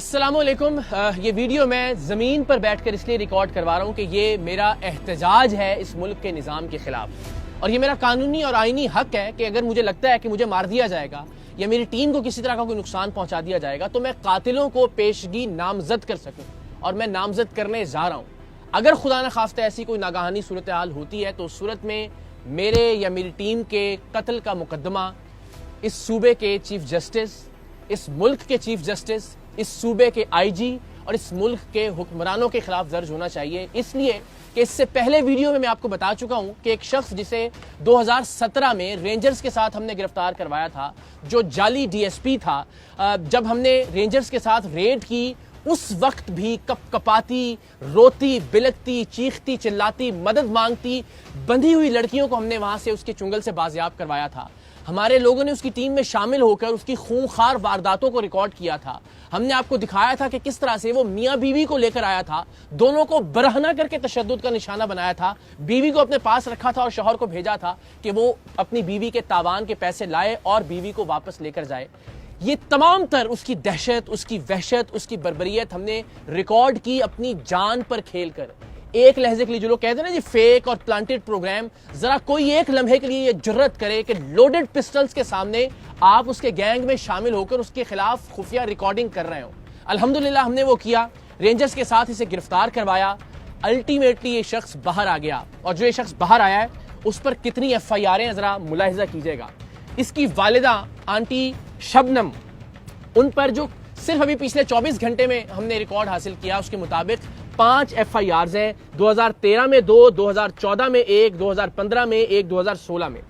अस्सलामुअलैकुम। ये वीडियो मैं ज़मीन पर बैठकर इसलिए रिकॉर्ड करवा रहा हूँ कि ये मेरा एहतजाज है इस मुल्क के निज़ाम के ख़िलाफ़, और ये मेरा कानूनी और आईनी हक है कि अगर मुझे लगता है कि मुझे मार दिया जाएगा या मेरी टीम को किसी तरह का कोई नुकसान पहुँचा दिया जाएगा तो मैं कातिलों को पेशगी नामजद कर सकूँ, और मैं नामजद करने जा रहा हूँ। अगर खुदा न खास्ता ऐसी कोई नागहानी सूरत हाल होती है तो उस सूरत में मेरे या मेरी टीम के कत्ल का मुकदमा इस सूबे के चीफ जस्टिस, इस मुल्क के चीफ जस्टिस, इस सूबे के आईजी और इस मुल्क के हुक्मरानों के खिलाफ दर्ज होना चाहिए। इसलिए कि इससे पहले वीडियो में मैं आपको बता चुका हूं कि एक शख्स जिसे 2017 में रेंजर्स के साथ हमने गिरफ्तार करवाया था, जो जाली डीएसपी था, जब हमने रेंजर्स के साथ रेड की उस वक्त भी कपकपाती, रोती, बिलकती, चीखती, चिल्लाती, मदद मांगती बंधी हुई लड़कियों को हमने वहां से उसके चुंगल से बाजियाब करवाया था। हमारे लोगों ने उसकी टीम में शामिल होकर उसकी खूंखार वारदातों को रिकॉर्ड किया था। हमने आपको दिखाया था कि किस तरह से वो मियाँ बीवी को लेकर आया था, दोनों को बरहना करके तशद्दुद का निशाना बनाया था, बीवी को अपने पास रखा था और शौहर को भेजा था कि वो अपनी बीवी के तावान के पैसे लाए और बीवी को वापस लेकर जाए। ये तमाम तर उसकी दहशत, उसकी वहशत, उसकी बर्बरियत हमने रिकॉर्ड की अपनी जान पर खेलकर। एक लहजे के लिए जो लोग कहते हैं ना जी फेक और प्लांटेड प्रोग्राम, जरा कोई एक लम्हे के लिए ये जुर्रत करे कि लोडेड पिस्टल्स के सामने आप उसके गैंग में शामिल होकर उसके खिलाफ खुफिया रिकॉर्डिंग कर रहे हो। अल्हम्दुलिल्लाह हमने वो किया, रेंजर्स के साथ इसे गिरफ्तार करवाया। अल्टीमेटली ये शख्स बाहर आ गया, और जो ये शख्स बाहर आया है उस पर कितनी FIR हैं जरा मुलाहिजा कीजिएगा। इसकी वालिदा आंटी शबनम, उन पर जो सिर्फ अभी पिछले 24 घंटे में हमने रिकॉर्ड हासिल किया उसके मुताबिक 5 FIRs हैं। 2013 में 2, 2014 में 1, 2015 में 1, 2016 में।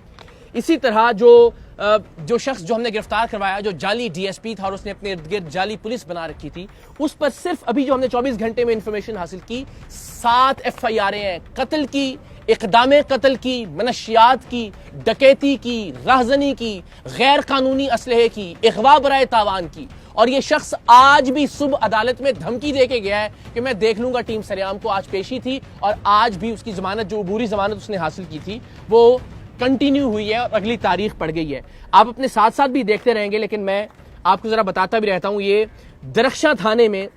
इसी तरह जो शख्स जो हमने गिरफ्तार करवाया, जो जाली डीएसपी था और उसने अपने इर्द गिर्द जाली पुलिस बना रखी थी, उस पर सिर्फ अभी जो हमने 24 घंटे में इंफॉर्मेशन हासिल की 7 FIR हैं। कत्ल की, इक़दाम कत्ल की, मनशियात की, डकैती की, राहजनी की, गैर कानूनी असलहे की, अगवा बराए तावान की। और ये शख्स आज भी सुबह अदालत में धमकी दे के गया है कि मैं देख लूंगा टीम सरेआम को। आज पेशी थी और आज भी उसकी जमानत, जो अबूरी जमानत उसने हासिल की थी, वो कंटिन्यू हुई है और अगली तारीख पड़ गई है। आप अपने साथ साथ भी देखते रहेंगे, लेकिन मैं आपको जरा बताता भी रहता हूं। ये दरख्शां थाने में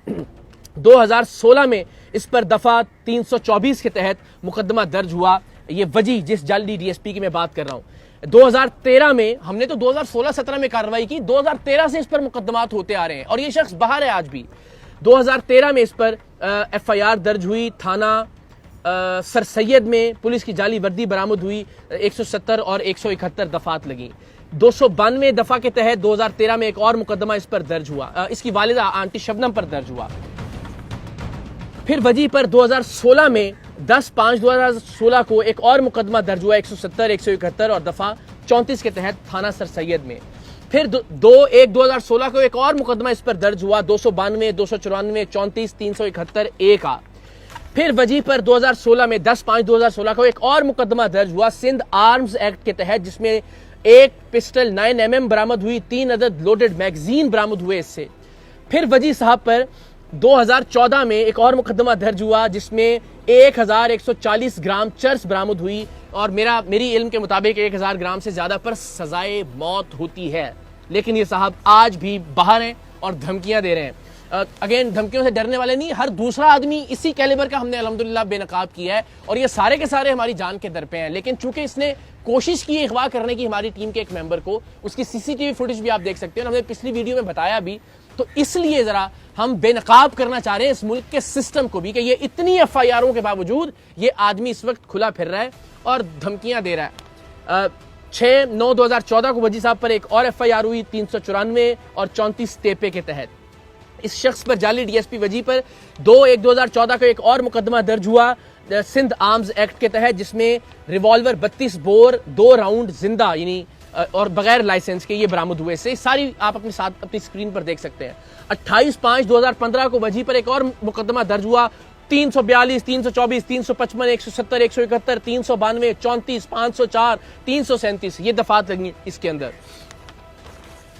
2016 में इस पर दफा 324 के तहत मुकदमा दर्ज हुआ। ये वजी जिस जाली डीएसपी की मैं बात कर रहा हूं, 2013 में हमने तो 2016-17 में कार्रवाई की, 2013 से इस पर मुकदमात होते आ रहे हैं और ये शख्स बाहर है आज भी। 2013 में इस पर FIR दर्ज हुई। थाना सर सैयद में पुलिस की जाली वर्दी बरामद हुई, 170 और 171 दफात लगी। 292 दफा के तहत 2013 में एक और मुकदमा इस पर दर्ज हुआ, इसकी वालिदा आंटी शबनम पर दर्ज हुआ। फिर वजी पर 2016 में 10/5/2016 को एक और मुकदमा दर्ज हुआ, 170, 171 और दफा 34 के तहत थाना सर सैयद में। फिर 2/1/2016 को एक और मुकदमा इस पर दर्ज हुआ, 292, 294, 34, 371 A का। फिर वजी पर 2016 में 10/5/2016 को एक और मुकदमा दर्ज हुआ सिंध आर्म्स एक्ट के तहत, जिसमें एक पिस्टल 9mm बरामद हुई, 3 अदद लोडेड मैगजीन बरामद हुए इससे। फिर वजी साहब पर 2014 में एक और मुकदमा दर्ज हुआ जिसमें 1140 ग्राम चर्स बरामद हुई, और मेरी इल्म के मुताबिक 1000 ग्राम से ज्यादा पर सजाए मौत होती है। लेकिन ये साहब आज भी बाहर हैं और धमकियां दे रहे हैं। अगेन, धमकियों से डरने वाले नहीं, हर दूसरा आदमी इसी कैलिबर का हमने अल्हम्दुलिल्लाह बेनकाब किया है, और ये सारे के सारे हमारी जान के दर पे हैं। लेकिन चूंकि इसने कोशिश की अगवा करने की हमारी टीम के एक मेंबर को, उसकी CCTV फुटेज भी आप देख सकते हैं, हमने पिछली वीडियो में बताया भी, तो इसलिए जरा हम बेनकाब करना चाह रहे हैं इस मुल्क के सिस्टम को भी कि ये इतनी FIRों के बावजूद ये आदमी इस वक्त खुला फिर रहा है और धमकियां दे रहा है। 6/9/2014 को वजी साहब पर एक और FIR हुई, 394 और 34 तेपे के तहत। इस शख्स पर जाली डीएसपी वजी पर 2/1/2014 को एक और मुकदमा दर्ज हुआ सिंध आर्म्स एक्ट के तहत, जिसमें रिवॉल्वर 32 बोर 2 राउंड जिंदा यानी और बगैर लाइसेंस के ये बरामद हुए। से सारी आप अपने साथ अपनी स्क्रीन पर देख सकते हैं। 28/5/2015 को वजी पर एक और मुकदमा दर्ज हुआ, 342, 324, 355, 170, 171, 392, 34, 504, 337 ये दफात लगी इसके अंदर।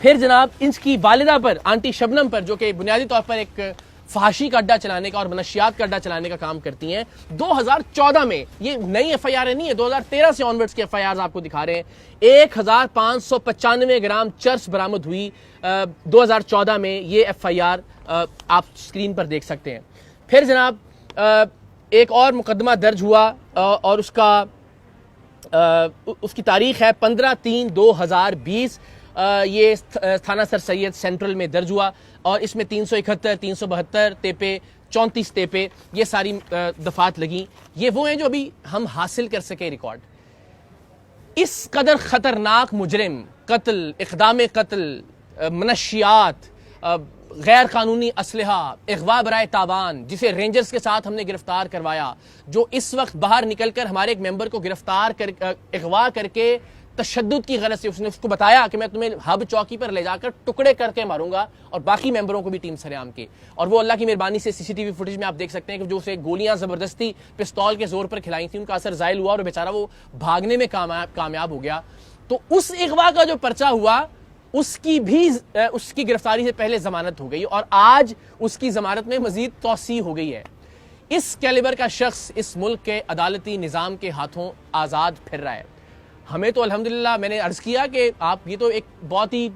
फिर जनाब इसकी वालिदा पर, आंटी शबनम पर, जो कि बुनियादी तौर पर एक फहाशी का अड्डा चलाने का और मनशियात का अड्डा चलाने का काम करती हैं, 2014 में, ये नई FIR नहीं है, 2013 से ऑनवर्ड्स की FIR आपको दिखा रहे हैं, 1595 ग्राम चर्स बरामद हुई 2014 में। ये FIR आप स्क्रीन पर देख सकते हैं। फिर जनाब एक और मुकदमा दर्ज हुआ और उसकी तारीख है 15/3/2020। ये थाना सर सैयद सेंट्रल में दर्ज हुआ और इसमें 371, 372 तेपे, 34 तेपे ये सारी दफात लगी। ये वो हैं जो अभी हम हासिल कर सके रिकॉर्ड। इस कदर खतरनाक मुजरिम, कत्ल, इक़दाम कत्ल, मनशियात, गैर कानूनी असलहा, अगवा बराए तावान, जिसे रेंजर्स के साथ हमने गिरफ्तार करवाया, जो इस वक्त बाहर निकलकर हमारे एक मेंबर को गिरफ्तार कर अगवा करके तशद्दुद की गरज से उसने उसको बताया कि मैं तुम्हें हब चौकी पर ले जाकर टुकड़े करके मारूंगा और बाकी मेंबरों को भी टीम सरेआम के। और वो अल्लाह की मेहरबानी से सीसीटीवी फुटेज में आप देख सकते हैं कि जो उसे गोलियां जबरदस्ती पिस्तौल के जोर पर खिलाई थी, उनका असर जायल हुआ और बेचारा वो भागने में कामयाब हो गया। तो उस अगवा का जो पर्चा हुआ उसकी गिरफ्तारी से पहले जमानत हो गई और आज उसकी जमानत में मजीद तौसी हो गई है। इस कैलिबर का शख्स इस मुल्क के अदालती निज़ाम के हाथों आज़ाद फिर रहा है। हमें तो अल्हम्दुलिल्लाह, मैंने अर्ज़ किया कि आप ये तो एक बहुत ही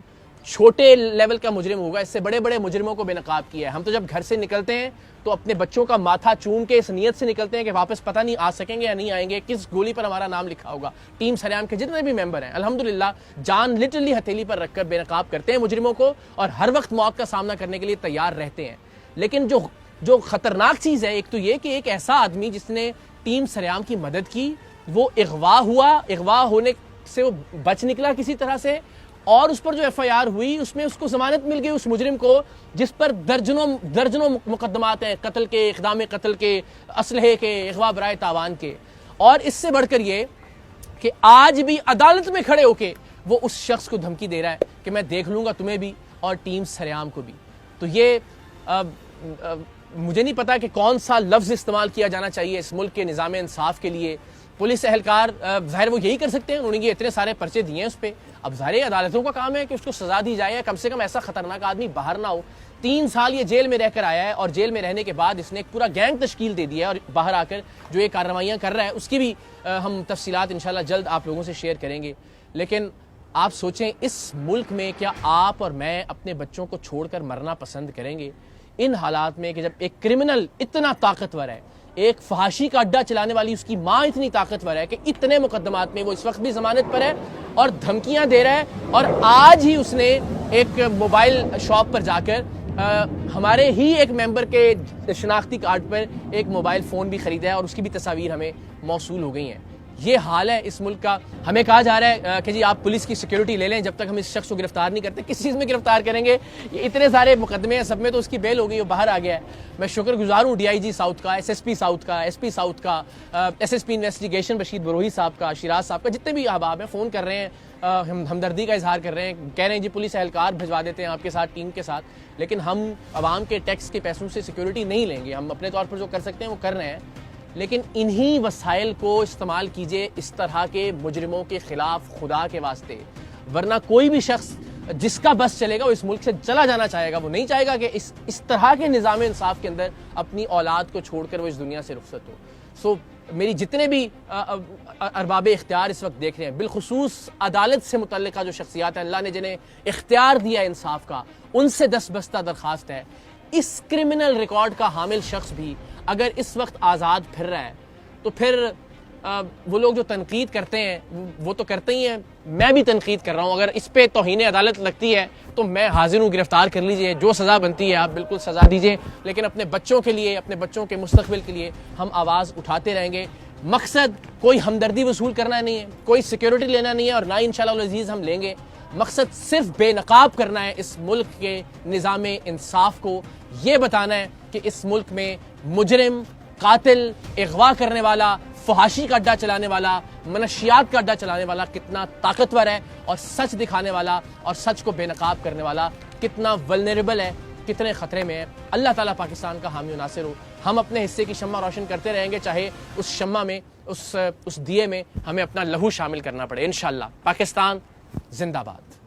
छोटे लेवल का मुजरिम होगा, इससे बड़े बड़े मुजरिमों को बेनकाब किया है। हम तो जब घर से निकलते हैं तो अपने बच्चों का माथा चूम के इस नीयत से निकलते हैं कि वापस पता नहीं आ सकेंगे या नहीं आएंगे, किस गोली पर हमारा नाम लिखा होगा। टीम सरेआम के जितने भी मेंबर हैं अल्हम्दुलिल्लाह जान लिटरली हथेली पर रखकर बेनकाब करते हैं मुजरिमों को और हर वक्त मौत का सामना करने के लिए तैयार रहते हैं। लेकिन जो खतरनाक चीज़ है, एक तो ये कि एक ऐसा आदमी जिसने टीम सरेआम की मदद की, वो अगवा हुआ, अगवा होने से वो बच निकला किसी तरह से, और उस पर जो FIR हुई उसमें उसको जमानत मिल गई उस मुजरिम को जिस पर दर्जनों मुकदमात हैं, कत्ल के, इक़दाम कत्ल के, असलहे के, अगवा बराए तावान के। और इससे बढ़कर ये कि आज भी अदालत में खड़े होके वो उस शख्स को धमकी दे रहा है कि मैं देख लूंगा तुम्हें भी और टीम सरेआम को भी। तो ये मुझे नहीं पता कि कौन सा लफ्ज़ इस्तेमाल किया जाना चाहिए इस मुल्क के निज़ाम इंसाफ के लिए। पुलिस एहलकार ज़ाहिर वो यही कर सकते हैं, उन्होंने ये इतने सारे पर्चे दिए हैं उस पर। अब ज़ाहिर अदालतों का काम है कि उसको सज़ा दी जाए, कम से कम ऐसा खतरनाक आदमी बाहर ना हो। 3 साल ये जेल में रहकर आया है और जेल में रहने के बाद इसने एक पूरा गैंग तश्कील दे दिया है और बाहर आकर जो ये कार्रवाइयाँ कर रहा है उसकी भी हम तफसीलात इंशाल्लाह जल्द आप लोगों से शेयर करेंगे। लेकिन आप सोचें, इस मुल्क में क्या आप और मैं अपने बच्चों को छोड़कर मरना पसंद करेंगे इन हालात में कि जब एक क्रिमिनल इतना ताकतवर है, एक फहाशी का अड्डा चलाने वाली उसकी माँ इतनी ताकतवर है कि इतने मुकदमात में वो इस वक्त भी जमानत पर है और धमकियां दे रहा है। और आज ही उसने एक मोबाइल शॉप पर जाकर हमारे ही एक मेंबर के शनाख्ती कार्ड पर एक मोबाइल फ़ोन भी ख़रीदा है और उसकी भी तस्वीर हमें मौसूल हो गई हैं। ये हाल है इस मुल्क का। हमें कहा जा रहा है कि जी आप पुलिस की सिक्योरिटी ले लें जब तक हम इस शख्स को गिरफ्तार नहीं करते। किस चीज़ में गिरफ्तार करेंगे? ये इतने सारे मुकदमे हैं, सब में तो उसकी बेल हो गई, वो बाहर आ गया है। मैं शुक्रगुजार हूँ DIG साउथ का, SSP साउथ का, SP साउथ का, SSP इन्वेस्टिगेशन बशीर बरोही साहब का, शिराज साहब का, जितने भी अहबाब हैं फ़ोन कर रहे हैं, हमदर्दी का इजहार कर रहे हैं, कह रहे हैं जी पुलिस एहलकार भिजवा देते हैं आपके साथ, टीम के साथ। लेकिन हम आवाम के टैक्स के पैसों से सिक्योरिटी नहीं लेंगे। हम अपने तौर पर जो कर सकते हैं वो कर रहे हैं, लेकिन इन्हीं वसाइल को इस्तेमाल कीजिए इस तरह के मुजरिमों के खिलाफ खुदा के वास्ते। वरना कोई भी शख्स जिसका बस चलेगा वो इस मुल्क से चला जाना चाहेगा। वो नहीं चाहेगा कि इस तरह के निज़ाम इंसाफ के अंदर अपनी औलाद को छोड़कर वो इस दुनिया से रुखसत हो। सो मेरी जितने भी अरबाब इख्तियार इस वक्त देख रहे हैं, बिलखुसूस अदालत से मुतल्लिका जो शख्सियात हैं, अल्लाह ने जिन्हें इख्तियार दिया इंसाफ का, उनसे दस्तबस्ता दरख्वास्त है, इस क्रिमिनल रिकॉर्ड का हामिल शख्स भी अगर इस वक्त आज़ाद फिर रहा है तो फिर वो लोग जो तनकीद करते हैं वो तो करते ही हैं, मैं भी तनकीद कर रहा हूँ। अगर इस पे तौहीन अदालत लगती है तो मैं हाजिर हूँ, गिरफ्तार कर लीजिए, जो सज़ा बनती है आप बिल्कुल सज़ा दीजिए। लेकिन अपने बच्चों के लिए, अपने बच्चों के मुस्तकबिल के लिए हम आवाज़ उठाते रहेंगे। मकसद कोई हमदर्दी वसूल करना नहीं है, कोई सिक्योरिटी लेना नहीं है और ना इंशाअल्लाह अज़ीज़ हम लेंगे। मकसद सिर्फ बेनकाब करना है इस मुल्क के निज़ाम इंसाफ को, ये बताना है कि इस मुल्क में मुजरिम, कातिल, अगवा करने वाला, फहाशी का अड्डा चलाने वाला, मनशियात का अड्डा चलाने वाला कितना ताकतवर है और सच दिखाने वाला और सच को बेनकाब करने वाला कितना वल्नरेबल है, कितने ख़तरे में है। अल्लाह ताला पाकिस्तान का हामी नासिर हो। हम अपने हिस्से की शम्मा रोशन करते रहेंगे, चाहे उस शम्मा में, उस दिए में हमें अपना लहू शामिल करना पड़े। इंशाअल्लाह। पाकिस्तान जिंदाबाद।